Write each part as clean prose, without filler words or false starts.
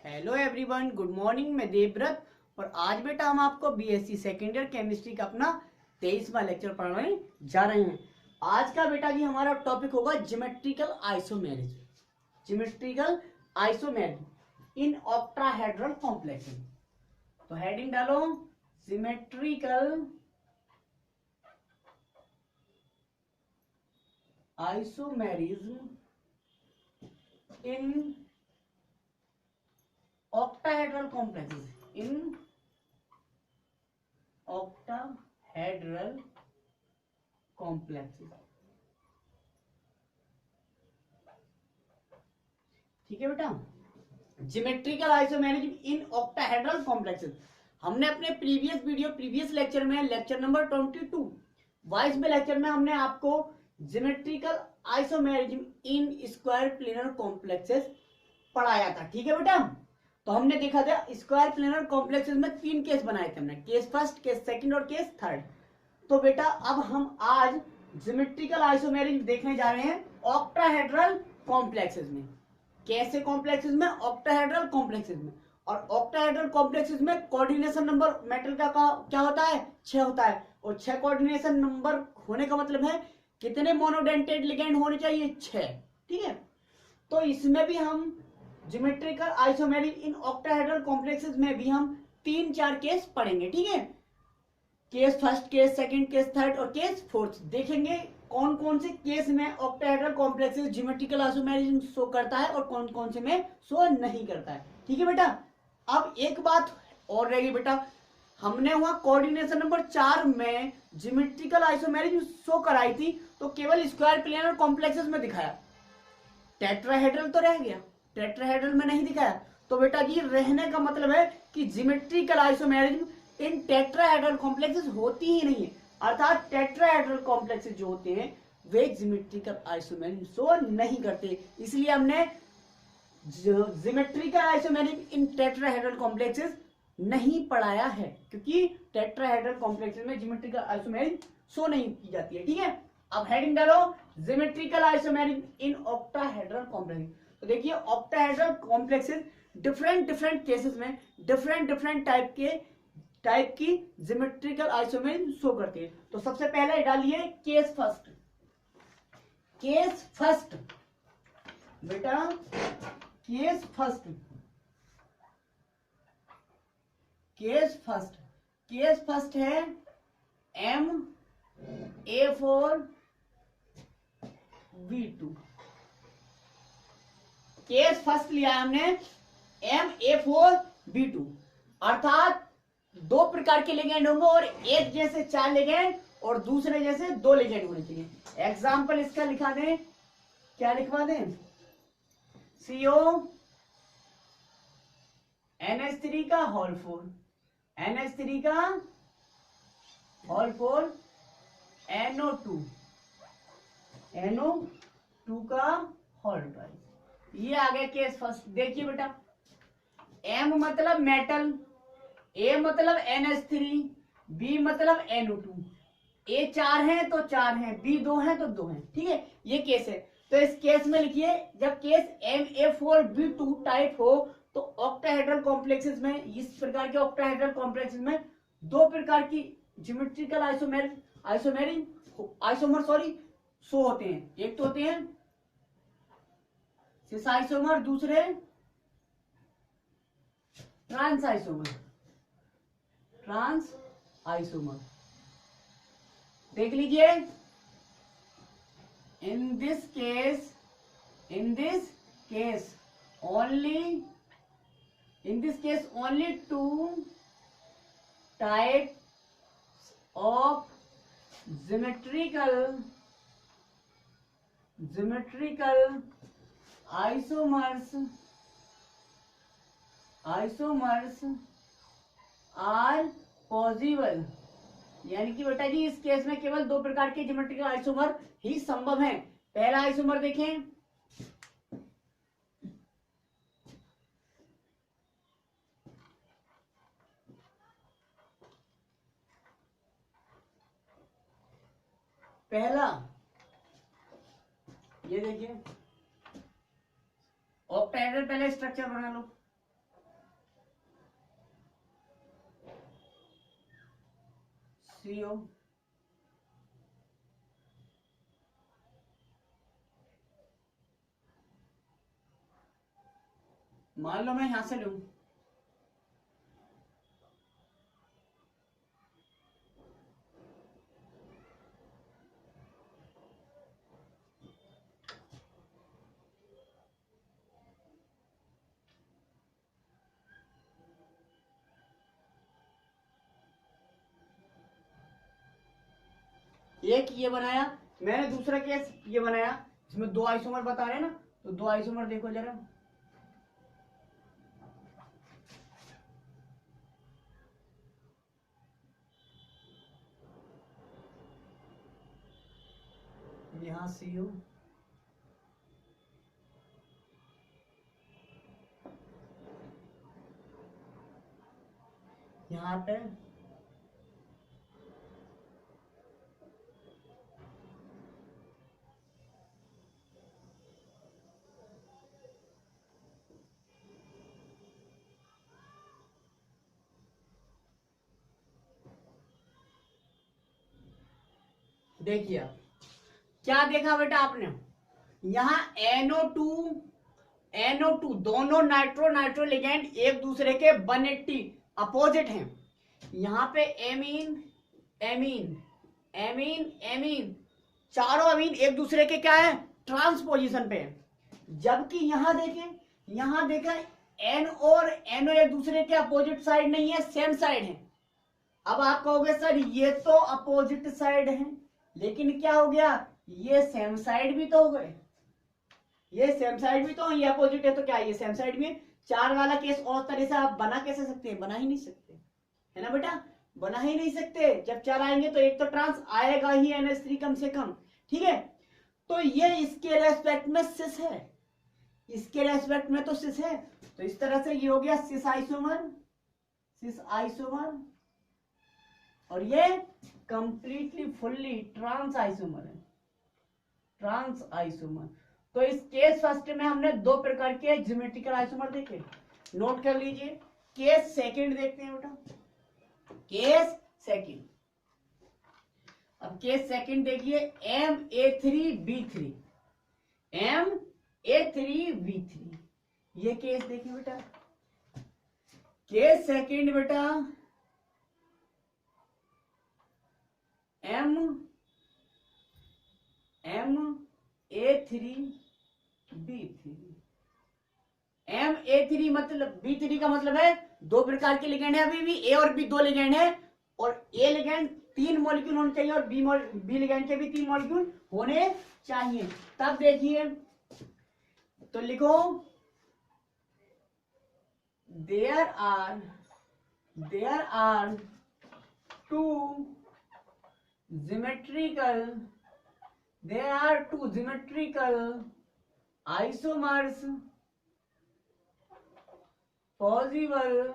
Hello everyone, good morning. मैं देवव्रत और आज बेटा हम आपको बीएससी सेकेंड ईयर केमिस्ट्री का अपना 23वां लेक्चर पढ़ाने जा रहे हैं। आज का बेटा जी हमारा टॉपिक होगा geometrical isomerism. Geometrical isomerism in octahedral complex. तो हेडिंग डालो, geometrical isomerism in octahedral complexes in octahedral complexes। ठीक है बेटा, geometrical isomerism in octahedral complexes. हमने अपने प्रीवियस लेक्चर में लेक्चर नंबर 22 22वें लेक्चर में हमने आपको geometrical isomerism in square planar complexes पढ़ाया था। ठीक है बेटा, तो हमने देखा था स्क्वायर प्लेनर कॉम्प्लेक्सेस में 3 केस बनाए थे हमने, केस फर्स्ट, केस सेकंड और केस थर्ड। तो बेटा अब हम आज ज्योमेट्रिकल आइसोमेरिज्म देखने जा रहे हैं ऑक्टाहेड्रल कॉम्प्लेक्सेस में। कैसे कॉम्प्लेक्सेस में? ऑक्टाहेड्रल कॉम्प्लेक्सेस में। और ऑक्टाहेड्रल कॉम्प्लेक्सेस में कोऑर्डिनेशन नंबर मेटल का क्या होता है? 6 होता है। और 6 कोऑर्डिनेशन नंबर होने का मतलब है कितने मोनोडेंटेड लिगेंड होने चाहिए? 6। ठीक है, तो इसमें भी हम geometrical isomerism in octahedral complexes में भी हम 3-4 केस पढ़ेंगे। ठीक है, case first, case second, case third और केस फोर्थ देखेंगे कौन कौन से केस में octahedral complexes geometrical isomerism show करता है और कौन कौन से में शो नहीं करता है। ठीक है बेटा, अब एक बात और रहेगी बेटा, हमने वहां कोऑर्डिनेशन नंबर 4 में ज्योमेट्रिकल आइसोमेरिज्म शो कराई थी तो केवल स्क्वायर प्लेनर कॉम्प्लेक्सेस में दिखाया, टेट्राहेड्रल तो रह गया, टेट्राहेड्रल में नहीं दिखाया। तो बेटा जी रहने का मतलब है कि geometrical isomerism in tetrahedral complexes होती ही नहीं है, अर्थात टेट्राहेड्रल कॉम्प्लेक्सेस जो होते हैं वे ज्योमेट्रिकल आइसोमेरिज्म शो नहीं करते। इसलिए हमने geometrical isomerism in tetrahedral complexes नहीं पढ़ाया है, क्योंकि टेट्राहेड्रल कॉम्प्लेक्सेस में ज्योमेट्रिकल आइसोमेरिज्म शो नहीं की जाती है। ठीक है, अब हेडिंग डालो, geometrical isomerism in octahedral complex. तो देखिए ऑक्टाहेड्रल कॉम्प्लेक्सेस डिफरेंट केसेस में डिफरेंट टाइप की ज्योमेट्रिकल आइसोमेरिज्म शो करते हैं। तो सबसे पहले डालिए केस फर्स्ट। केस फर्स्ट बेटा, केस फर्स्ट है MA4B2। केस फर्स्ट लिया हमने MA4B2, अर्थात 2 प्रकार के लिगेंड होंगे और एक जैसे 4 लिगेंड और दूसरे जैसे 2 लिगेंड होने चाहिए। एग्जाम्पल इसका लिखा दें, क्या लिखवा दें? CO NH3 का होल 4, NH3 का होल 4, NO2 का होल 5। ये आ गया केस फर्स्ट। देखिए बेटा, M मतलब मेटल, A मतलब NH3, B मतलब NO2। A 4 है तो 4 है, B 2 है तो 2 है। ठीक है, ये केस है। तो इस केस में लिखिए, जब केस MA4B2 टाइप हो तो ऑक्टाहेड्रल कॉम्प्लेक्सेस में, इस प्रकार के ऑक्टाहेड्रल कॉम्प्लेक्सेस में 2 प्रकार की ज्योमेट्रिकल आइसोमर शो होते हैं। एक तो होते हैं सिस आइसोमर, दूसरे ट्रांस आइसोमर। देख लीजिए, in this case only 2 types of geometrical isomers are possible. यानी कि बेटा जी इस केस में केवल 2 प्रकार के ज्योमेट्रिकल आइसोमर ही संभव हैं। पहला आइसोमर देखें, पहला ये देखिए ऑक्टाहेड्रल, पहले स्ट्रक्चर बना लो। CO, मान लो मैं यहां से लूं, एक ये बनाया मैंने, दूसरा केस ये बनाया, इसमें दो आइसोमर बता रहे हैं ना, तो दो आइसोमर देखो जरा, यहाँ CO, यहाँ पे देखिए आप क्या देखा बेटा आपने, यहाँ NO2 दोनों नाइट्रो नाइट्रो लिगेंड एक दूसरे के 180 अपोजिट हैं। यहाँ पे एमीन एमीन एमीन एमीन चारों अमीन एक दूसरे के क्या है, ट्रांस पोजीशन पे है। जबकि यहाँ देखें N और NO एक दूसरे के अपोजिट साइड नहीं है, सेम साइड है। अब आप कहोगे सर ये तो अपोजिट साइड है, लेकिन क्या हो गया, ये सेम साइड भी तो हो गए, ये सेम साइड भी तो, ये अपोजिट है तो क्या ये सेम साइड में। चार वाला केस और तरह से आप बना कैसे सकते हैं, बना ही नहीं सकते, है ना बेटा, बना ही नहीं सकते। जब चार आएंगे तो एक तो ट्रांस आएगा ही NH3 कम से कम, ठीक है। तो ये इसके रेस्पेक्ट में सिस है, इसके रेस्पेक्ट में तो सिस है, तो इस तरह से ये हो गया सिस आइसोमर, और ये कंप्लीटली फुल्ली ट्रांस आइसोमर है, ट्रांस आइसोमर। तो इस केस फर्स्ट में हमने दो प्रकार के ज्योमेट्रिकल आइसोमर देखे, नोट कर लीजिए। केस सेकंड देखते हैं बेटा, केस सेकंड। अब केस सेकंड देखिए, MA3B3, MA3B3, ये केस देखिए बेटा, केस सेकंड बेटा MA3B3, MA3 मतलब B3 का मतलब है दो प्रकार के लिगेंड है, अभी भी A और B दो लिगेंड है, और A लिगेंड 3 मॉलिक्यूल होने चाहिए और B लिगेंड के भी 3 मॉलिक्यूल होने चाहिए। तब देखिए तो लिखो there are two symmetrical isomers possible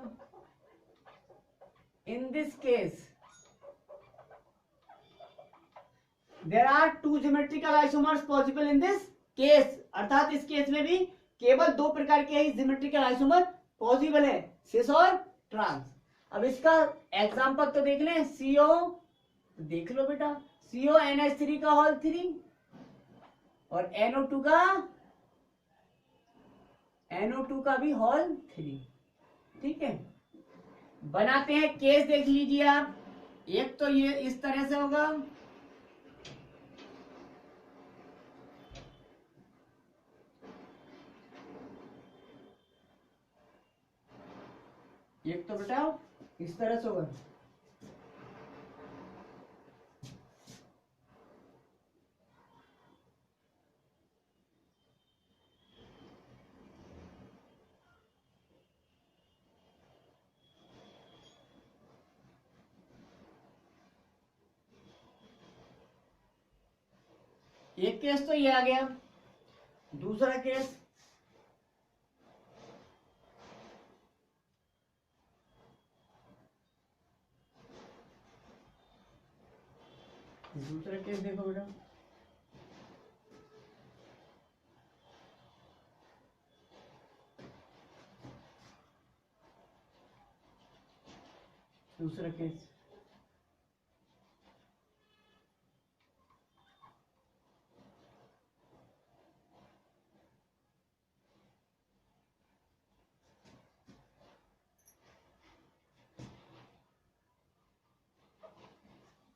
in this case, there are two symmetrical isomers possible in this case, अर्थात इस केस में भी केवल दो प्रकार के ही सिमेट्रिकल आइसोमर पॉसिबल है, सिस और ट्रांस। अब इसका एग्जांपल तो देख लें, CO देख लो बेटा, CO NH3 का होल 3 और NO2 का भी होल 3, ठीक है। बनाते हैं केस, देख लीजिए आप, एक तो ये इस तरह से होगा, एक तो बेटा इस तरह से होगा, एक केस तो ये आ गया। दूसरा केस, देखो बेटा, दूसरा केस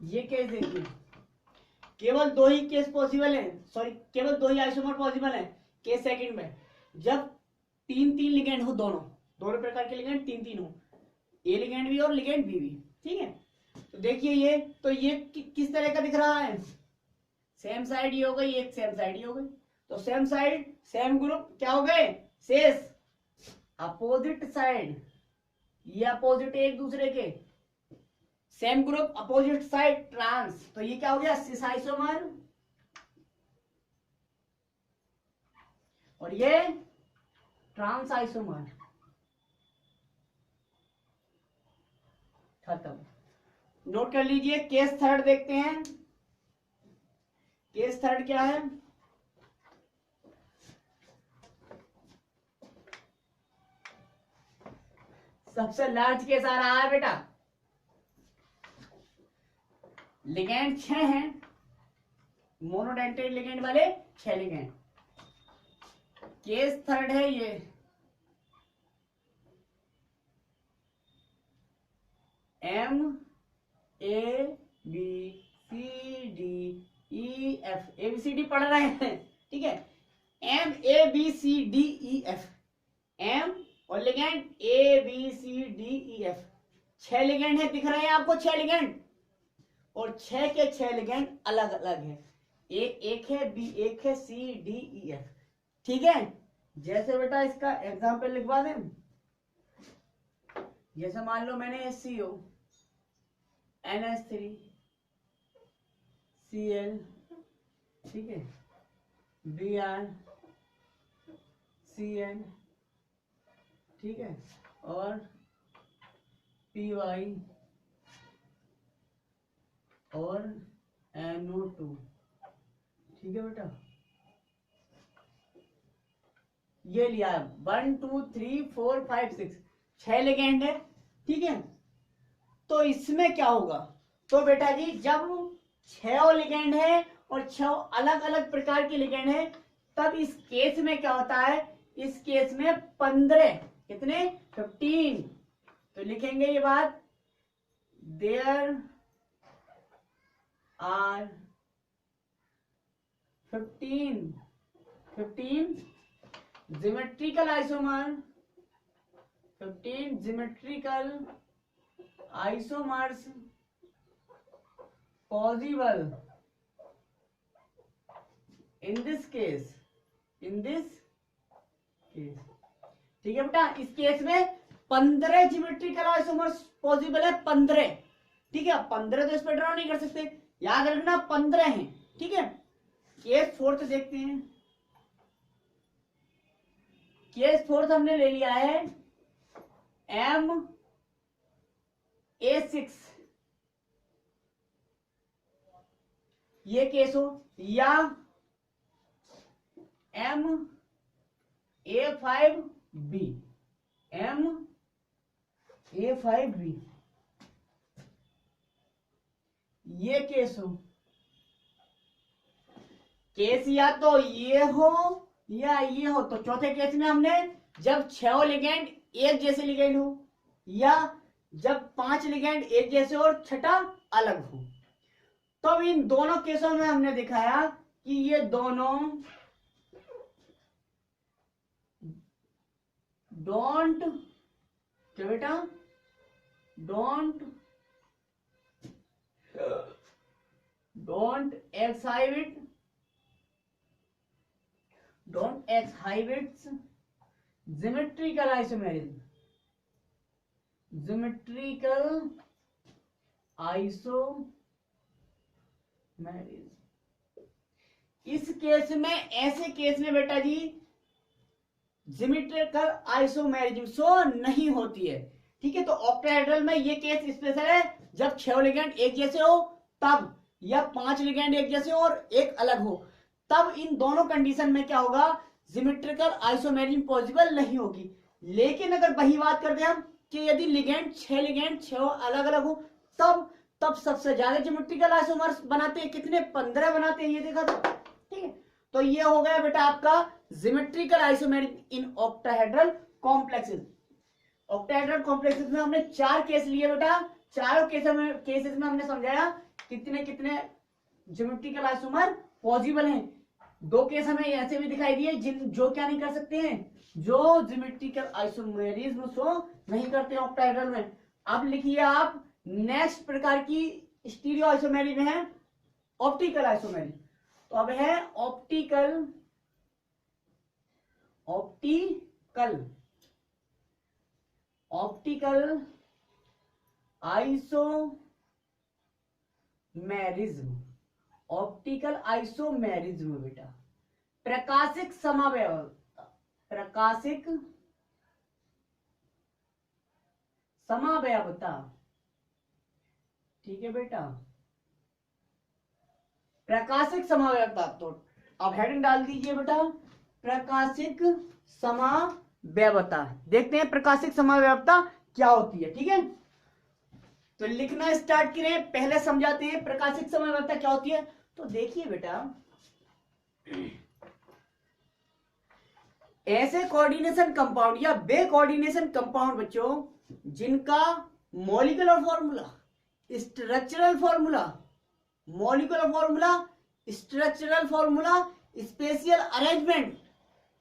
ये केस देखिए, केवल दो ही केस पॉसिबल है, सॉरी केवल दो ही आइसोमर पॉसिबल है केस सेकंड में, जब तीन तीन लिगेंड हो, दोनों प्रकार के लिगेंड तीन तीन हो, ए लिगेंड भी और लिगेंड बी भी। ठीक है, तो देखिए ये, तो ये किस तरह का दिख रहा है, सेम साइड ये हो गई, एक सेम साइड ये हो गई, तो सेम साइड सेम ग्रुप क्या हो गए, शेष अपोजिट साइड, ये अपोजिट एक दूसरे के, same group opposite side trans, तो ये क्या हो गया सिस आइसोमर, और ये ट्रांस आइसोमर। खत्म। नोट कर लीजिए, केस थर्ड देखते हैं। केस थर्ड क्या है, सबसे लार्ज केस आ रहा है बेटा, लिगेंड 6 हैं, मोनोडेंटेड लिगेंड वाले 6 लिगेंड। केस थर्ड है ये, M A B C D E F, ABCD पढ़ रहे हैं, ठीक है, M A B C D E F, M और लिगेंड ABCDEF, 6 लिगेंड है, दिख रहे हैं आपको 6 लिगेंड, और 6 के 6 लिगेंड अलग अलग है, A एक है, B एक है, CDEF। ठीक है, जैसे बेटा इसका एग्जाम्पल लिखवा दें, जैसे मान लो मैंने HCO NH3 Cl, ठीक है, Br Cn, ठीक है, और Py और NO2, ठीक है बेटा, ये लिया 1 2 3 4 5 6, 6 लिगेंड है। ठीक है, तो इसमें क्या होगा, तो बेटा जी जब 6 लिगेंड है और 6 अलग अलग प्रकार के लिगेंड है, तब इस केस में क्या होता है, इस केस में 15, कितने 15, तो लिखेंगे ये बात, there are 15 geometrical isomer, 15 geometrical isomers possible in this case, ठीक है बेटा, इस केस में 15 ज्योमेट्रिकल आइसोमर्स पॉसिबल है, 15, ठीक है, 15 तो इस पर ड्रॉ नहीं कर सकते, याद रखना 15 हैं। ठीक है, केस फोर्थ देखते हैं, केस फोर्थ हमने ले लिया है MA6, ये केस हो, या MA5B, MA5B, ये केस हो, केस या तो ये हो या ये हो, तो चौथे केस में हमने जब 6 लिगेंड एक जैसे लिगेंड हो, या जब 5 लिगेंड एक जैसे और छठा अलग हो, तब इन दोनों केसों में हमने दिखाया कि ये दोनों डोंट, क्या बेटा, डोंट exhibit symmetrical isomerism, इस केस में, ऐसे केस में बेटा जी सिमेट्रिकल आइसोमेरिज्म शो नहीं होती है। ठीक है, तो ऑक्टाहेड्रल में ये केस स्पेशल है, जब 6 लिगेंड एक जैसे हो तब, या 5 लिगेंड एक जैसे और एक अलग हो, तब इन दोनों कंडीशन में क्या होगा, सिमेट्रिकल आइसोमेरिज्म पॉसिबल नहीं होगी। लेकिन अगर वही बात करते हैं हम कि यदि लिगेंड 6 अलग अलग हो, तब सबसे ज्यादा सिमेट्रिकल आइसोमर्स बनाते हैं, कितने 15 बनाते हैं, ये देखा था। ठीक है, तो ये हो गया बेटा आपका symmetrical isomerism in octahedral complexes. Octahedral complexes में हमने 4 केस लिए बेटा, चारों केसेस में हमने समझाया कितने कितने ज्योमेट्रिकल आइसोमर पॉसिबल हैं। दो केस हमें ऐसे भी दिखाई दिए जो क्या नहीं कर सकते हैं, जो ज्योमेट्रिकल आइसोमेरिज्म शो नहीं करते ऑक्टाहेड्रल में। अब लिखिए आप नेक्स्ट प्रकार की स्टीरियो आइसोमेरिज्म है ऑप्टिकल आइसोमेरिज्म। तो अब है ऑप्टिकल आइसोमेरिज्म। ऑप्टिकल आइसोमेरिज्म बेटा प्रकाशिक समावयवता, ठीक है बेटा, प्रकाशिक समावयवता। तो अब हेडिंग डाल दीजिए बेटा प्रकाशिक समावयवता। देखते हैं प्रकाशिक समावयवता क्या होती है, ठीक है। तो लिखना स्टार्ट करें, पहले समझाते हैं प्रकाशिक समावयवता क्या होती है। तो देखिए बेटा ऐसे कोऑर्डिनेशन कंपाउंड या बे कोऑर्डिनेशन कंपाउंड बच्चों जिनका molecular formula, structural formula, molecular formula, structural formula, spatial arrangement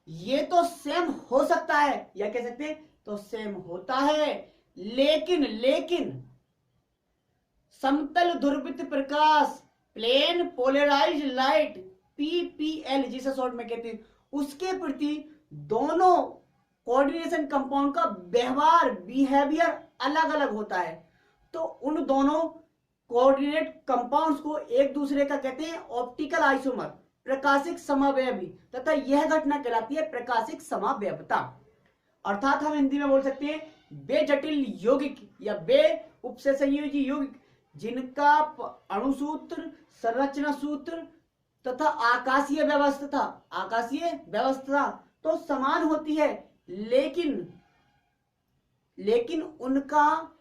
ये तो सेम हो सकता है या कह सकते हैं तो सेम होता है, लेकिन समतल ध्रुवित प्रकाश प्लेन पोलराइज्ड लाइट पीपीएल जिसे शॉर्ट में कहते हैं उसके प्रति दोनों कोऑर्डिनेशन कंपाउंड का व्यवहार बिहेवियर अलग अलग होता है। तो उन दोनों कोऑर्डिनेट कंपाउंड्स को एक दूसरे का कहते हैं ऑप्टिकल आइसोमर, प्रकाशिक समावयवी, तथा यह घटना कहलाती है प्रकाशिक समावयवता। अर्थात हम हिंदी में बोल सकते हैं बे जटिल यौगिक या बे उपसंयोजी यौगिक जिनका अणुसूत्र, संरचना सूत्र तथा आकाशीय व्यवस्था तो समान होती है, लेकिन उनका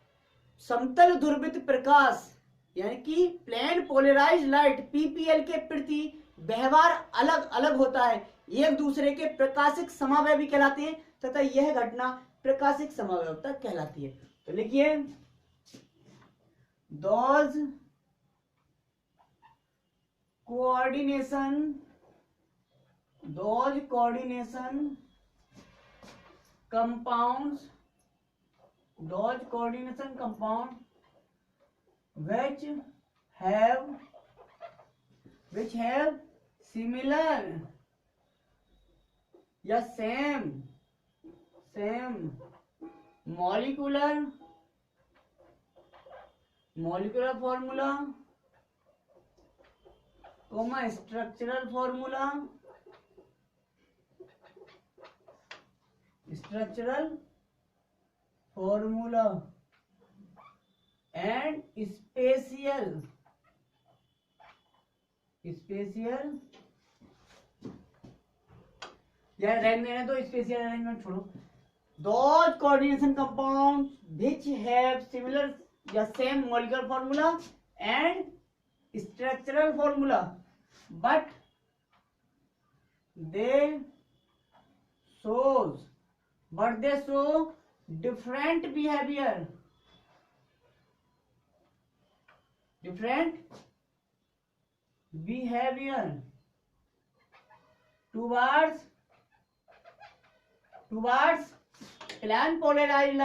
समतल ध्रुवित प्रकाश यानी कि प्लेन पोलराइज्ड लाइट पीपीएल के प्रति व्यवहार अलग अलग होता है, एक दूसरे के प्रकाशिक समावयवी कहलाते हैं तथा यह घटना प्रकाशिक समावयवता कहलाती है। तो लिखिए those coordination compounds which have similar या same molecular formula, structural formula and spatial या अरेंजमेंट तो स्पेशियल अरेंजमेंट छोड़ो। Those coordination compounds which have similar या same molecular formula and structural formula but they show different behavior towards plane polarized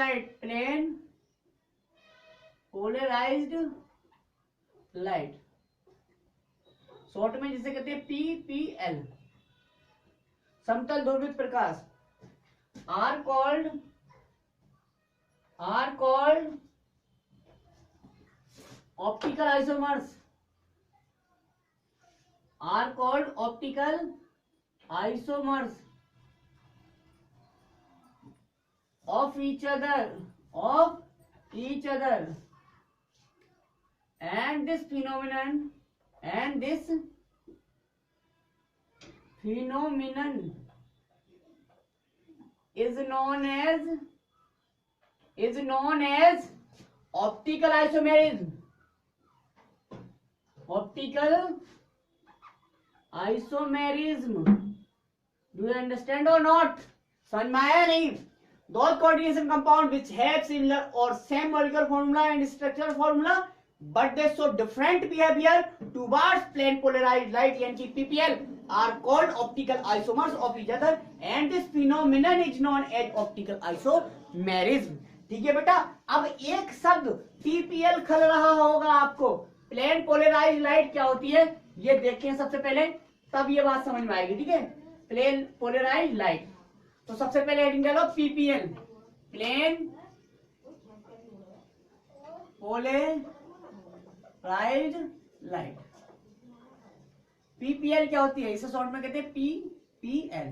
light short में जिसे कहते हैं PPL, समतल ध्रुवित प्रकाश are called optical isomers, of each other and this phenomenon is known as optical isomerism. Do you understand or not? समझ में आया नहीं? those coordination compound which have similar or same molecular formula and structural formula but they show different behavior towards plane polarized light यानी कि PPL are called optical isomers of each other and this phenomenon is known as optical isomerism. ठीक है बेटा, अब एक शब्द PPL खल रहा होगा आपको, प्लेन पोलराइज लाइट क्या होती है ये देखते हैं सबसे पहले, तब ये बात समझ में आएगी. ठीक है, प्लेन पोलराइज लाइट, तो सबसे पहले हेडिंग डालो PPL, plane polarise light. PPL क्या होती है, इसे शॉर्ट में कहते हैं PPL.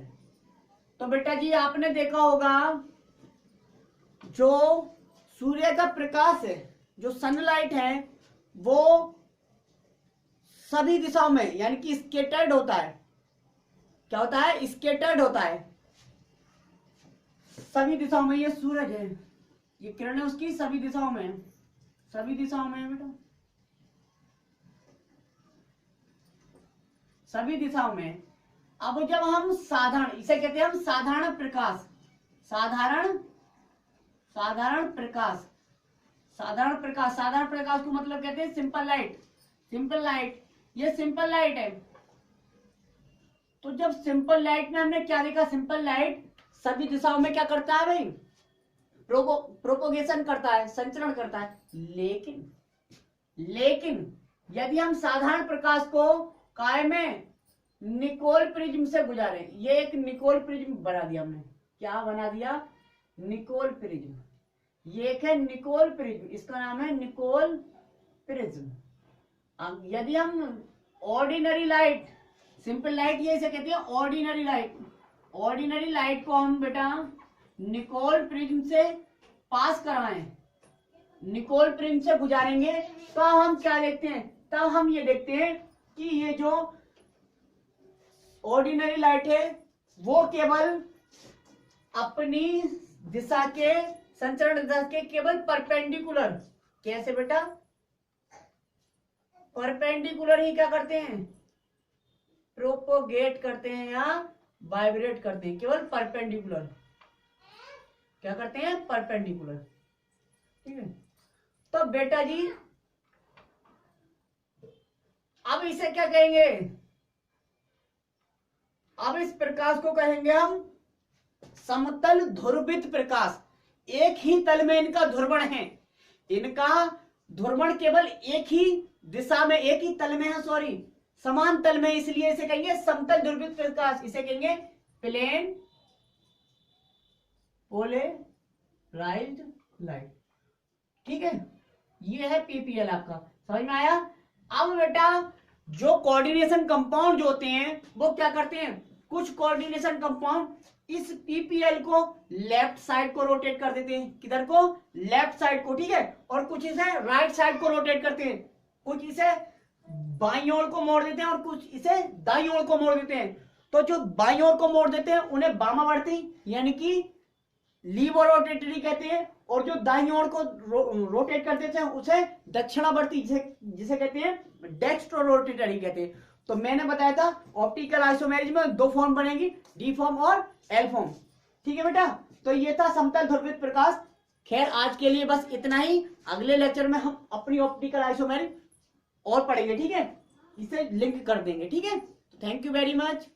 तो बेटा जी आपने देखा होगा जो सूर्य का प्रकाश है, जो सनलाइट है, वो सभी दिशाओं में यानी कि स्केटर्ड होता है. क्या होता है, स्केटर्ड होता है सभी दिशाओं में. ये सूरज है, ये किरण है उसकी सभी दिशाओं में, सभी दिशाओं में है बेटा, सभी दिशाओं में. अब जब हम साधारण, इसे कहते हैं हम साधारण प्रकाश, साधारण प्रकाश, साधारण प्रकाश, साधारण प्रकाश को मतलब कहते हैं सिंपल लाइट, सिंपल लाइट. ये सिंपल लाइट है. तो जब सिंपल लाइट में हमने क्या देखा, सिंपल लाइट सभी दिशाओं में क्या करता है भाई, प्रोपोगेशन करता है, संचरण करता है. लेकिन यदि हम साधारण प्रकाश को काय में निकोल प्रिज्म से गुजारे, ये एक निकोल प्रिज्म बना दिया हमने, क्या बना दिया, निकोल प्रिज्म. ये एक है निकोल प्रिज्म, इसका नाम है निकोल प्रिज्म. यदि हम ऑर्डिनरी लाइट, सिंपल लाइट ये इसे कहते हैं ऑर्डिनरी लाइट, ऑर्डिनरी लाइट को हम बेटा निकोल प्रिज्म से पास कराएं, निकोल प्रिज्म से गुजारेंगे, तो हम क्या देखते हैं, तब हम ये देखते हैं कि ये जो ऑर्डिनरी लाइट है वो केवल अपनी दिशा के, संचरण दिशा के केवल परपेंडिकुलर, कैसे बेटा, परपेंडिकुलर ही क्या करते हैं, प्रोपोगेट करते हैं या वाइब्रेट करते हैं, केवल परपेंडिकुलर. क्या करते हैं, परपेंडिकुलर. ठीक है, तो बेटा जी अब इसे क्या कहेंगे, अब इस प्रकाश को कहेंगे हम समतल ध्रुवित प्रकाश. एक ही तल में इनका ध्रुवण है, इनका ध्रुवण केवल एक ही दिशा में, एक ही तल में है, सॉरी समान तल में, इसलिए इसे कहेंगे समतल ध्रुवित प्रकाश, इसे कहेंगे प्लेन पोलराइज्ड लाइट. ठीक है, ये है PPL आपका, समझ में आया. अब बेटा जो कोऑर्डिनेशन कंपाउंड जो होते हैं वो क्या करते हैं, कुछ कोऑर्डिनेशन कंपाउंड इस PPL को लेफ्ट साइड को रोटेट कर देते हैं, किधर को, लेफ्ट साइड को. ठीक है, और कुछ इसे राइट साइड को रोटेट करते हैं, कुछ इसे बाईं ओर को मोड़ देते हैं और कुछ इसे दाईं ओर को मोड़ देते हैं. तो जो बाईं ओर को मोड़ देते हैं उन्हें वामावर्ती यानी कि लीवर रोटेटरी कहते हैं, और जो दाईं ओर को रोटेट कर देते हैं उसे दक्षिणावर्ती, जिसे कहते हैं डेक्स्ट्रो रोटेटरी कहते हैं. तो मैंने बताया था ऑप्टिकल आइसोमेरिज्म में दो फॉर्म बनेगी, डी फॉर्म और एल फॉर्म. ठीक है बेटा, तो ये था समतल ध्रुवित प्रकाश. खैर आज के लिए बस इतना ही, अगले लेक्चर में हम अपनी ऑप्टिकल आइसोमेरिज्म और पढ़ेंगे. ठीक है, इसे लिंक कर देंगे. ठीक है, थैंक यू वेरी मच.